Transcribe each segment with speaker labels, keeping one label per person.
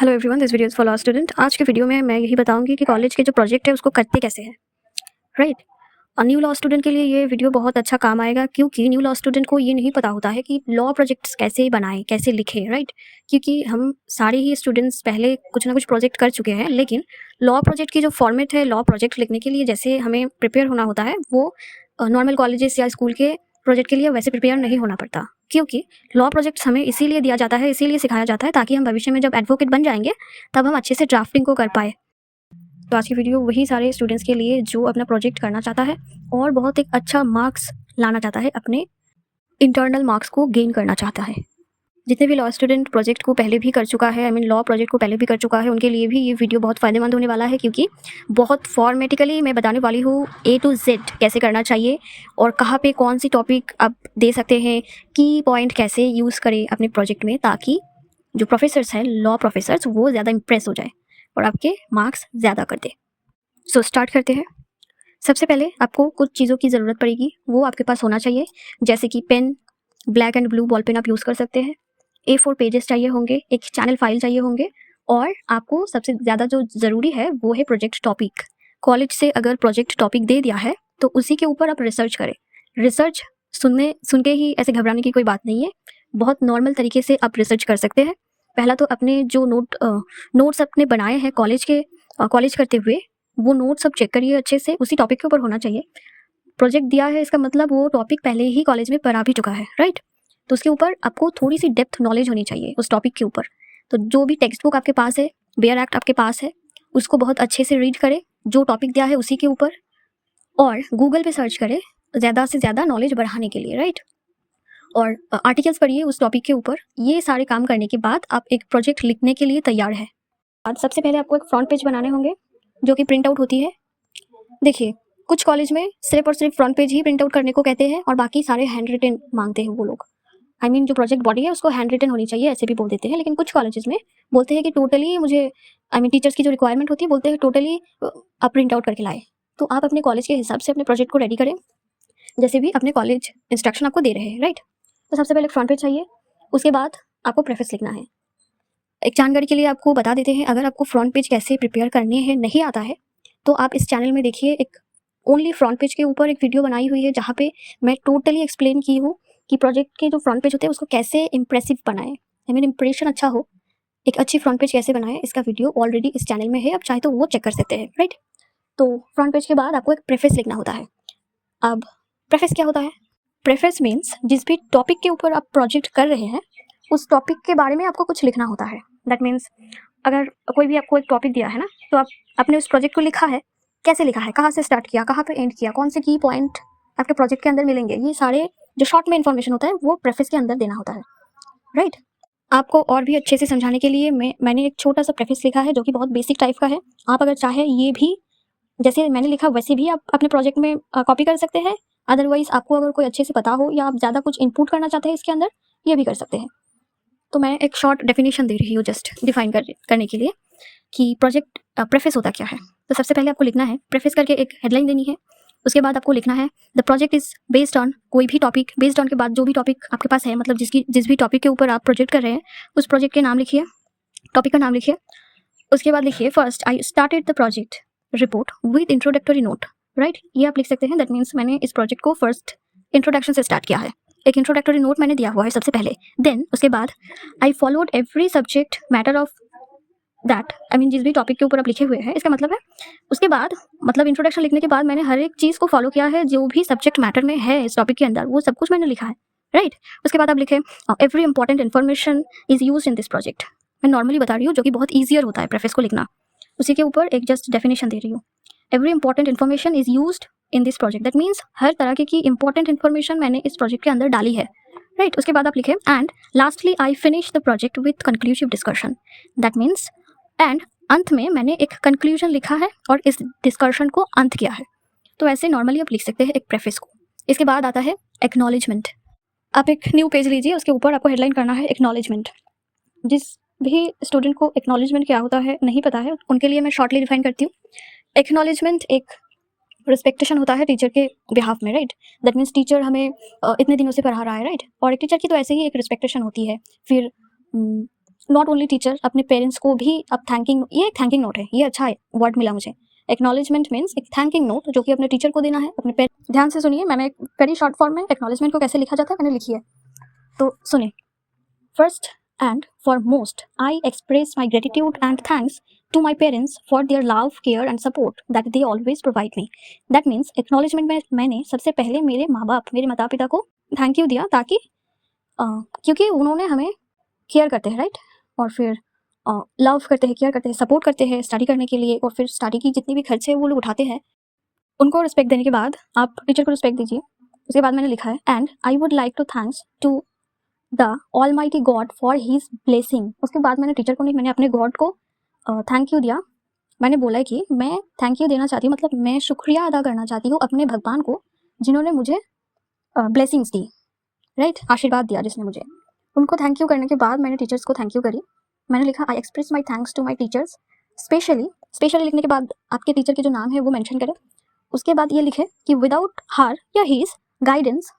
Speaker 1: Hello everyone, this video is for law student. आज के video में मैं यही बताऊंगी कि कॉलेज के जो प्रोजेक्ट है उसको करते कैसे हैं, राइट। और न्यू लॉ स्टूडेंट के लिए ये वीडियो बहुत अच्छा काम आएगा, क्योंकि न्यू लॉ स्टूडेंट को ये नहीं पता होता है कि लॉ प्रोजेक्ट्स कैसे बनाएं, कैसे लिखें, राइट। क्योंकि हम सारे ही स्टूडेंट्स पहले कुछ ना कुछ प्रोजेक्ट कर चुके हैं, लेकिन लॉ प्रोजेक्ट की जो फॉर्मेट है, लॉ प्रोजेक्ट लिखने के लिए जैसे हमें प्रिपेयर होना होता है, वो नॉर्मल कॉलेजेस या स्कूल के प्रोजेक्ट के लिए वैसे प्रिपेयर नहीं होना पड़ता। क्योंकि लॉ प्रोजेक्ट्स हमें इसीलिए दिया जाता है, इसीलिए सिखाया जाता है, ताकि हम भविष्य में जब एडवोकेट बन जाएंगे तब हम अच्छे से ड्राफ्टिंग को कर पाए। तो आज की वीडियो वही सारे स्टूडेंट्स के लिए जो अपना प्रोजेक्ट करना चाहता है और बहुत एक अच्छा मार्क्स लाना चाहता है, अपने इंटरनल मार्क्स को गेन करना चाहता है। जितने भी लॉ स्टूडेंट प्रोजेक्ट को पहले भी कर चुका है, लॉ प्रोजेक्ट को पहले भी कर चुका है, उनके लिए भी ये वीडियो बहुत फ़ायदेमंद होने वाला है, क्योंकि बहुत फॉर्मेटिकली मैं बताने वाली हूँ A to Z कैसे करना चाहिए और कहाँ पे कौन सी टॉपिक आप दे सकते हैं, की पॉइंट कैसे यूज़ करें अपने प्रोजेक्ट में, ताकि जो प्रोफेसर्स हैं, लॉ प्रोफेसर्स, वो ज़्यादा इंप्रेस हो जाए और आपके मार्क्स ज़्यादा कर दे। सो स्टार्ट करते हैं। सबसे पहले आपको कुछ चीज़ों की ज़रूरत पड़ेगी, वो आपके पास होना चाहिए, जैसे कि pen, black and blue ball pen आप यूज़ कर सकते हैं, A4 पेजेस चाहिए होंगे, एक चैनल फाइल चाहिए होंगे, और आपको सबसे ज़्यादा जो ज़रूरी है वो है प्रोजेक्ट टॉपिक। कॉलेज से अगर प्रोजेक्ट टॉपिक दे दिया है तो उसी के ऊपर आप रिसर्च करें। रिसर्च सुन के ही ऐसे घबराने की कोई बात नहीं है, बहुत नॉर्मल तरीके से आप रिसर्च कर सकते हैं। पहला तो अपने जो नोट्स अपने बनाए हैं कॉलेज करते हुए, वो नोट्स आप चेक करिए अच्छे से, उसी टॉपिक के ऊपर होना चाहिए। प्रोजेक्ट दिया है इसका मतलब वो टॉपिक पहले ही कॉलेज में पढ़ा भी चुका है, राइट। तो उसके ऊपर आपको थोड़ी सी डेप्थ नॉलेज होनी चाहिए उस टॉपिक के ऊपर। तो जो भी टेक्स्ट बुक आपके पास है, बेयर एक्ट आपके पास है, उसको बहुत अच्छे से रीड करें, जो टॉपिक दिया है उसी के ऊपर, और गूगल पे सर्च करें ज़्यादा से ज़्यादा नॉलेज बढ़ाने के लिए, राइट। और आर्टिकल्स पढ़िए उस टॉपिक के ऊपर। ये सारे काम करने के बाद आप एक प्रोजेक्ट लिखने के लिए तैयार है। आज सबसे पहले आपको एक फ्रंट पेज बनाने होंगे, जो कि प्रिंट आउट होती है। देखिए, कुछ कॉलेज में सिर्फ और सिर्फ फ्रंट पेज ही प्रिंट आउट करने को कहते हैं और बाकी सारे हैंड रिटन मांगते हैं वो लोग। जो प्रोजेक्ट बॉडी है उसको हैंड रिटन होनी चाहिए, ऐसे भी बोल देते हैं। लेकिन कुछ कॉलेजेस में बोलते हैं कि टोटली मुझे टीचर्स की जो रिक्वायरमेंट होती है, बोलते हैं टोटली आप प्रिंट आउट करके लाए। तो आप अपने कॉलेज के हिसाब से अपने प्रोजेक्ट को रेडी करें, जैसे भी अपने कॉलेज इंस्ट्रक्शन आपको दे रहे हैं, राइट। तो सबसे पहले फ्रंट पेज चाहिए, उसके बाद आपको प्रेफेस लिखना है। एक जानकारी के लिए आपको बता देते हैं, अगर आपको फ्रंट पेज कैसे प्रिपेयर करने हैं नहीं आता है, तो आप इस चैनल में देखिए, एक ओनली फ्रंट पेज के ऊपर एक वीडियो बनाई हुई है, जहाँ पे मैं टोटली एक्सप्लेन की हूँ कि प्रोजेक्ट के जो फ्रंट पेज होते हैं उसको कैसे इंप्रेसिव बनाएं, इंप्रेशन अच्छा हो, एक अच्छी फ्रंट पेज कैसे बनाएं। इसका वीडियो ऑलरेडी इस चैनल में है, आप चाहे तो वो चेक कर सकते हैं, राइट। तो फ्रंट पेज के बाद आपको एक प्रेफेस लिखना होता है। अब प्रेफेस क्या होता है? प्रेफेस मीन्स जिस भी टॉपिक के ऊपर आप प्रोजेक्ट कर रहे हैं, उस टॉपिक के बारे में आपको कुछ लिखना होता है। दैट मीन्स अगर कोई भी आपको एक टॉपिक दिया है ना, तो आपने उस प्रोजेक्ट को लिखा है, कैसे लिखा है, कहाँ से स्टार्ट किया, कहाँ पे एंड किया, कौन से की पॉइंट आपके प्रोजेक्ट के अंदर मिलेंगे, ये सारे जो शॉर्ट में इन्फॉर्मेशन होता है वो प्रेफेस के अंदर देना होता है, राइट। आपको और भी अच्छे से समझाने के लिए मैंने एक छोटा सा प्रेफेस लिखा है, जो कि बहुत बेसिक टाइप का है। आप अगर चाहे ये भी जैसे मैंने लिखा वैसे भी आप अपने प्रोजेक्ट में कॉपी कर सकते हैं। अदरवाइज आपको अगर कोई अच्छे से पता हो या आप ज़्यादा कुछ इनपुट करना चाहते हैं इसके अंदर, ये भी कर सकते हैं। तो मैं एक शॉर्ट डेफिनेशन दे रही हूँ, जस्ट डिफाइन करने के लिए कि प्रोजेक्ट प्रेफेस होता क्या है। तो सबसे पहले आपको लिखना है, प्रेफेस करके एक हेडलाइन देनी है। उसके बाद आपको लिखना है the project is based on, कोई भी टॉपिक, बेस्ड ऑन के बाद जो भी टॉपिक आपके पास है, मतलब जिस भी टॉपिक के ऊपर आप प्रोजेक्ट कर रहे हैं, उस प्रोजेक्ट के नाम लिखिए, टॉपिक का नाम लिखिए। उसके बाद लिखिए first I started the project report with introductory note, right. ये आप लिख सकते हैं, दैट मीन्स मैंने इस प्रोजेक्ट को फर्स्ट इंट्रोडक्शन से स्टार्ट किया है, एक इंट्रोडक्टरी नोट मैंने दिया हुआ है सबसे पहले। देन उसके बाद I followed every subject matter of that, जिस भी टॉपिक के ऊपर आप लिखे हुए हैं, इसका मतलब है उसके बाद, मतलब इंट्रोडक्शन लिखने के बाद मैंने हर एक चीज़ को फॉलो किया है, जो भी सब्जेक्ट मैटर में है इस टॉपिक के अंदर, वो सब कुछ मैंने लिखा है, राइट। उसके बाद आप लिखे every important information is use in this project. मैं नॉर्मली बता रही हूँ, जो कि बहुत ईजियर होता है प्रेफेस को लिखना। उसी के ऊपर एक जस्ट डेफिनेशन दे रही हूँ, every important information is used in this project. That means हर तरह की इंपॉर्टेंट इन्फॉर्मेशन मैंने इस प्रोजेक्ट के अंदर डाली है, राइट। उसके बाद आप लिखे and lastly I finish the project with conclusive discussion. That means and अंत में मैंने एक कंक्लूजन लिखा है और इस डिस्कशन को अंत किया है। तो ऐसे नॉर्मली आप लिख सकते हैं एक प्रेफेस को। इसके बाद आता है एक्नॉलेजमेंट। आप एक न्यू पेज लीजिए, उसके ऊपर आपको हेडलाइन करना है एक्नॉलेजमेंट। जिस भी स्टूडेंट को एक्नॉलेजमेंट क्या होता है नहीं पता है, उनके लिए मैं शॉर्टली डिफाइन करती हूँ। एक्नॉलेजमेंट एक रिस्पेक्टेशन होता है टीचर के बिहाफ में, राइट। दैट मीन्स टीचर हमें इतने दिनों से पढ़ा रहा है, राइट। और एक टीचर की तो ऐसे ही एक रिस्पेक्टेशन होती है। फिर नॉट ओनली टीचर, अपने पेरेंट्स को भी अब थैंकिंग, ये एक थैंकिंग नोट है, ये अच्छा है वर्ड मिला मुझे। एक्नॉलेजमेंट मीन्स एक थैंकिंग नोट जो कि अपने टीचर को देना है, अपने पेरेंट्स। ध्यान से सुनिए, मैंने एक वेरी शॉर्ट फॉर्म में एक्नॉलेजमेंट को कैसे लिखा जाता है मैंने लिखी है, तो सुनिए। First and foremost, I express my gratitude and thanks to my parents for their love, care and support that they always provide me. That means acknowledgement में मैंने सबसे पहले मेरे माँ बाप, मेरे माता पिता को थैंक यू दिया, ताकि क्योंकि उन्होंने हमें केयर करते हैं, राइट, और फिर लव करते हैं, केयर करते हैं, सपोर्ट करते हैं स्टडी करने के लिए, और फिर स्टडी की जितनी भी खर्चे है वो लोग उठाते हैं। उनको रिस्पेक्ट देने के बाद आप टीचर को रिस्पेक्ट दीजिए। उसके बाद मैंने लिखा है and I would like to thanks to the almighty God for his blessing. उसके बाद मैंने टीचर को नहीं, मैंने अपने गॉड को थैंक यू दिया। मैंने बोला है कि मैं थैंक यू देना चाहती हूँ, मतलब मैं शुक्रिया अदा करना चाहती हूँ अपने भगवान को जिन्होंने मुझे ब्लेसिंग्स दी, राइट, आशीर्वाद दिया जिसने मुझे। उनको थैंक यू करने के बाद मैंने टीचर्स को थैंक यू करी। मैंने लिखा I express my thanks to my teachers specially लिखने के बाद आपके टीचर के जो नाम है वो मेंशन करें। उसके बाद ये लिखे कि विदाउट हर या his guidance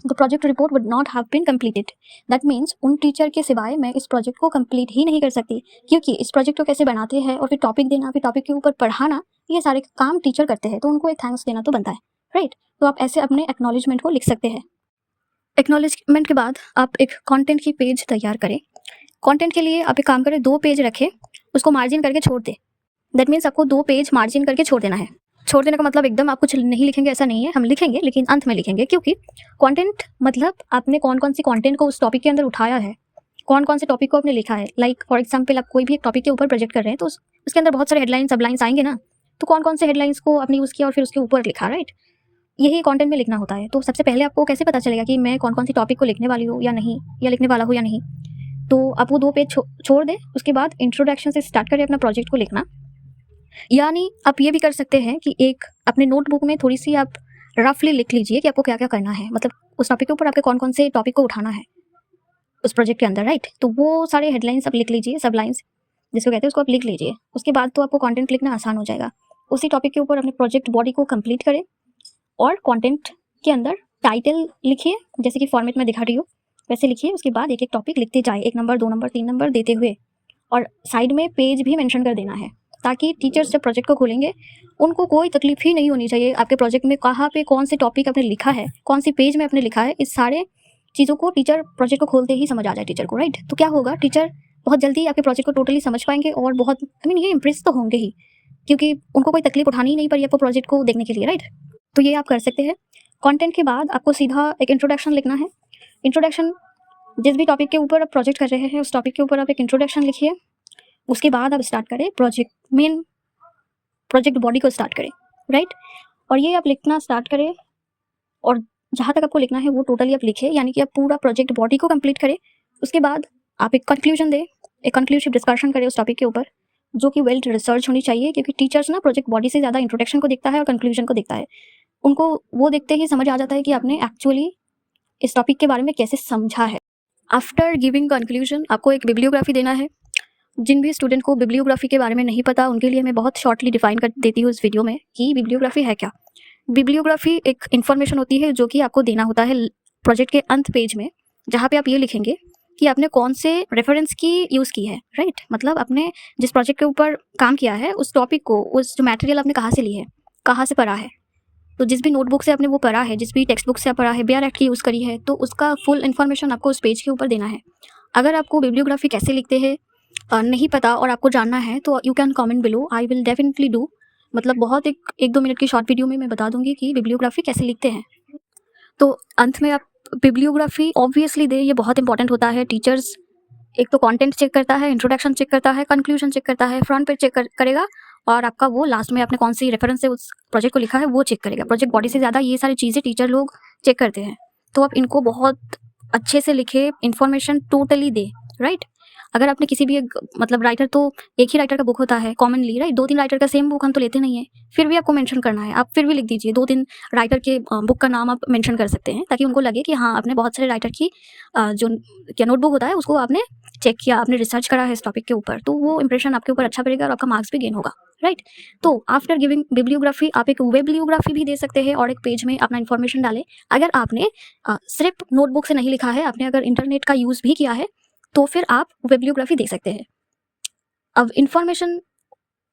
Speaker 1: the project report would not have been completed. That means उन टीचर के सिवाय मैं इस प्रोजेक्ट को कंप्लीट ही नहीं कर सकती, क्योंकि इस प्रोजेक्ट को कैसे बनाते हैं और फिर टॉपिक देना, फिर टॉपिक के ऊपर पढ़ाना, ये सारे काम टीचर करते हैं, तो उनको एक थैंक्स देना तो बनता है, राइट। तो आप ऐसे अपने एक्नॉलेजमेंट को लिख सकते हैं। एक्नॉलेजमेंट के बाद आप एक कंटेंट की पेज तैयार करें। कंटेंट के लिए आप एक काम करें, 2 पेज रखें, उसको मार्जिन करके छोड़ दें। दैट मीन्स आपको 2 पेज मार्जिन करके छोड़ देना है। छोड़ देने का मतलब एकदम आप कुछ नहीं लिखेंगे ऐसा नहीं है, हम लिखेंगे लेकिन अंत में लिखेंगे, क्योंकि कंटेंट मतलब आपने कौन कौन सी कंटेंट को उस टॉपिक के अंदर उठाया है, कौन कौन से टॉपिक को आपने लिखा है। लाइक फॉर एग्जांपल आप कोई भी एक टॉपिक के ऊपर प्रोजेक्ट कर रहे हैं तो उसके अंदर बहुत सारे हेडलाइन सबलाइंस आएंगे ना, तो कौन कौन से हेडलाइंस को आपने यूज़ किया और फिर उसके ऊपर लिखा, राइट। यही कंटेंट में लिखना होता है। तो सबसे पहले आपको कैसे पता चलेगा कि मैं कौन कौन सी टॉपिक को लिखने वाली हूँ या नहीं, या लिखने वाला हूँ या नहीं, तो आप वो 2 पेज छोड़ दें। उसके बाद इंट्रोडक्शन से स्टार्ट करें अपना प्रोजेक्ट को लिखना। यानी आप ये भी कर सकते हैं कि एक अपने नोटबुक में थोड़ी सी आप रफली लिख लीजिए कि आपको क्या क्या करना है, मतलब उस टॉपिक के ऊपर आपके कौन कौन से टॉपिक को उठाना है उस प्रोजेक्ट के अंदर, राइट। तो वो सारे हेडलाइंस आप लिख लीजिए, सब लाइन्स जिसको कहते हैं उसको आप लिख लीजिए। उसके बाद तो आपको कंटेंट लिखना आसान हो जाएगा। उसी टॉपिक के ऊपर अपने प्रोजेक्ट बॉडी को कंप्लीट करें और कंटेंट के अंदर टाइटल लिखिए, जैसे कि फॉर्मेट में दिखा रही हूँ वैसे लिखिए। उसके बाद एक एक टॉपिक लिखते जाए, 1 नंबर 2 नंबर 3 नंबर देते हुए, और साइड में पेज भी मेंशन कर देना है, ताकि टीचर्स जब प्रोजेक्ट को खोलेंगे उनको कोई तकलीफ ही नहीं होनी चाहिए आपके प्रोजेक्ट में कहाँ पे कौन से टॉपिक आपने लिखा है, कौन सी पेज में आपने लिखा है। इस सारे चीज़ों को टीचर प्रोजेक्ट को खोलते ही समझ आ जाए टीचर को, राइट। तो क्या होगा, टीचर बहुत जल्दी आपके प्रोजेक्ट को टोटली समझ पाएंगे और बहुत ये इंप्रेस तो होंगे ही, क्योंकि उनको कोई तकलीफ उठानी ही नहीं पड़ी आपको प्रोजेक्ट को देखने के लिए, राइट। तो ये आप कर सकते हैं। कंटेंट के बाद आपको सीधा एक इंट्रोडक्शन लिखना है। इंट्रोडक्शन जिस भी टॉपिक के ऊपर आप प्रोजेक्ट कर रहे हैं उस टॉपिक के ऊपर आप एक इंट्रोडक्शन लिखिए। उसके बाद आप स्टार्ट करें मेन प्रोजेक्ट बॉडी को स्टार्ट करें, राइट। और ये आप लिखना स्टार्ट करें और जहाँ तक आपको लिखना है वो टोटली आप लिखें, यानी कि आप पूरा प्रोजेक्ट बॉडी को कंप्लीट करें। उसके बाद आप एक कंक्लूजन दें, एक कंक्लूसिव डिस्कशन करें उस टॉपिक के ऊपर, जो कि वेल रिसर्च होनी चाहिए, क्योंकि टीचर्स ना प्रोजेक्ट बॉडी से ज़्यादा इंट्रोडक्शन को देखता है और कंक्लूजन को देखता है। उनको वो देखते ही समझ आ जाता है कि आपने एक्चुअली इस टॉपिक के बारे में कैसे समझा है। आफ्टर गिविंग कंक्लूजन आपको एक बिब्लियोग्राफी देना है। जिन भी स्टूडेंट को बिब्लियोग्राफी के बारे में नहीं पता उनके लिए मैं बहुत शॉर्टली डिफाइन कर देती हूँ इस वीडियो में कि बिब्लियोग्राफी है क्या। बिब्लियोग्राफी एक इन्फॉर्मेशन होती है जो कि आपको देना होता है प्रोजेक्ट के अंत पेज में, जहाँ पे आप ये लिखेंगे कि आपने कौन से रेफरेंस की यूज़ की है, राइट। मतलब आपने जिस प्रोजेक्ट के ऊपर काम किया है उस टॉपिक को, उस जो मटेरियल आपने कहाँ से ली है, कहाँ से पढ़ा है। तो जिस भी नोटबुक से आपने वो पढ़ा है, जिस भी टेक्स्ट बुक से आप पढ़ा है, बेयर एक्ट की यूज़ करी है, तो उसका फुल इन्फॉर्मेशन आपको उस पेज के ऊपर देना है। अगर आपको बिब्लियोग्राफी कैसे लिखते हैं नहीं पता और आपको जानना है तो you can comment below, I will definitely do. मतलब बहुत एक 2 मिनट की शॉर्ट वीडियो में मैं बता दूंगी कि बिब्लियोग्राफी कैसे लिखते हैं। तो अंत में आप बिब्लियोग्राफी ऑब्वियसली दे, ये बहुत इंपॉर्टेंट होता है। टीचर्स एक तो कंटेंट चेक करता है, इंट्रोडक्शन चेक करता है, कंक्लूजन चेक करता है, फ्रंट पेज चेक करेगा, और आपका वो लास्ट में आपने कौन सी रेफरेंस से उस प्रोजेक्ट को लिखा है वो चेक करेगा। प्रोजेक्ट बॉडी से ज़्यादा ये सारी चीज़ें टीचर लोग चेक करते हैं। तो आप इनको बहुत अच्छे से लिखे, इन्फॉर्मेशन टोटली दे, राइट। अगर आपने किसी भी मतलब राइटर, तो एक ही राइटर का बुक होता है कॉमनली, राइट। 2-3 राइटर का सेम बुक हम तो लेते नहीं है, फिर भी आपको मेंशन करना है। आप फिर भी लिख दीजिए 2-3 राइटर के बुक का नाम आप मेंशन कर सकते हैं, ताकि उनको लगे कि हाँ आपने बहुत सारे राइटर की जो क्या नोटबुक होता है उसको आपने चेक किया, आपने रिसर्च करा है इस टॉपिक के ऊपर। तो वो इंप्रेशन आपके ऊपर अच्छा पड़ेगा और आपका मार्क्स भी गेन होगा, राइट। तो आफ्टर गिविंग बिब्लियोग्राफी आप एक वेबलियोग्राफी भी दे सकते हैं और एक पेज में अपना इन्फॉर्मेशन डालें। अगर आपने सिर्फ नोटबुक से नहीं लिखा है, आपने अगर इंटरनेट का यूज़ भी किया है, तो फिर आप बिब्लियोग्राफी दे सकते हैं। अब इन्फॉर्मेशन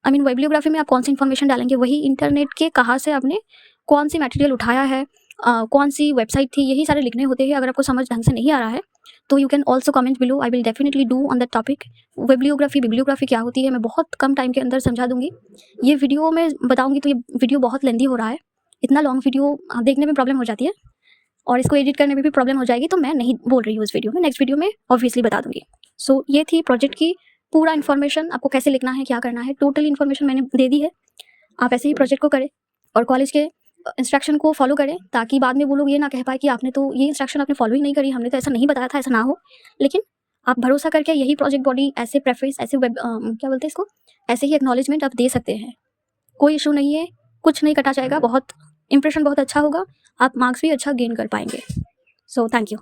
Speaker 1: बिब्लियोग्राफी में आप कौन सी इन्फॉर्मेशन डालेंगे, वही इंटरनेट के कहाँ से आपने कौन सी मटेरियल उठाया है, कौन सी वेबसाइट थी, यही सारे लिखने होते हैं। अगर आपको समझ ढंग से नहीं आ रहा है तो you can also comment below, I will definitely do on that topic. Bibliography क्या होती है मैं बहुत कम टाइम के अंदर समझा दूंगी। ये वीडियो में बताऊंगी तो ये वीडियो बहुत लेंदी हो रहा है, इतना लॉन्ग वीडियो देखने में प्रॉब्लम हो जाती है और इसको एडिट करने में भी प्रॉब्लम हो जाएगी, तो मैं नहीं बोल रही हूँ इस वीडियो में, नेक्स्ट वीडियो में ऑब्वियसली बता दूंगी। सो ये थी प्रोजेक्ट की पूरा इन्फॉर्मेशन, आपको कैसे लिखना है, क्या करना है, टोटल इन्फॉर्मेशन मैंने दे दी है। आप ऐसे ही प्रोजेक्ट को करें और कॉलेज के इंस्ट्रक्शन को फॉलो करें, ताकि बाद में वो लोग ये ना कह पाए कि आपने तो ये इंस्ट्रक्शन आपने फॉलो ही नहीं करी, हमने तो ऐसा नहीं बताया था, ऐसा ना हो। लेकिन आप भरोसा करके यही प्रोजेक्ट बॉडी ऐसे प्रेफरेंस, ऐसे क्या बोलते हैं इसको, ऐसे ही एक्नॉलेजमेंट आप दे सकते हैं। कोई इशू नहीं है, कुछ नहीं कटा जाएगा, बहुत इंप्रेशन बहुत अच्छा होगा, आप मार्क्स भी अच्छा गेन कर पाएंगे। So thank you.